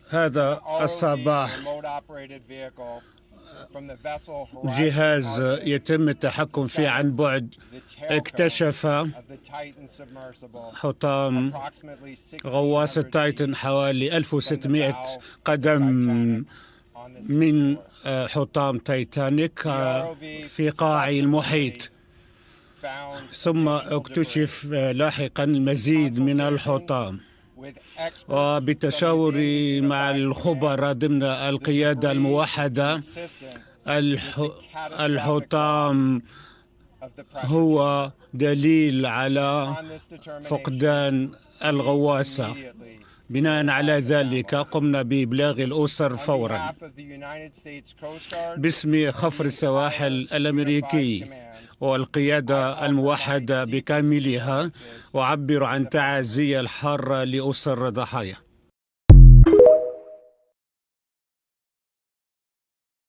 هذا الصباح جهاز يتم التحكم فيه عن بعد اكتشف حطام غواصة تايتن حوالي 1600 قدم من حطام تايتانيك في قاع المحيط. ثم اكتشف لاحقا المزيد من الحطام، وبالتشاور مع الخبراء ضمن القيادة الموحدة الحطام هو دليل على فقدان الغواصة. بناء على ذلك قمنا بإبلاغ الأسر فورا باسم خفر السواحل الأمريكي والقيادة الموحدة بكاملها، وعبر عن تعازي الحارة لأسر الضحايا.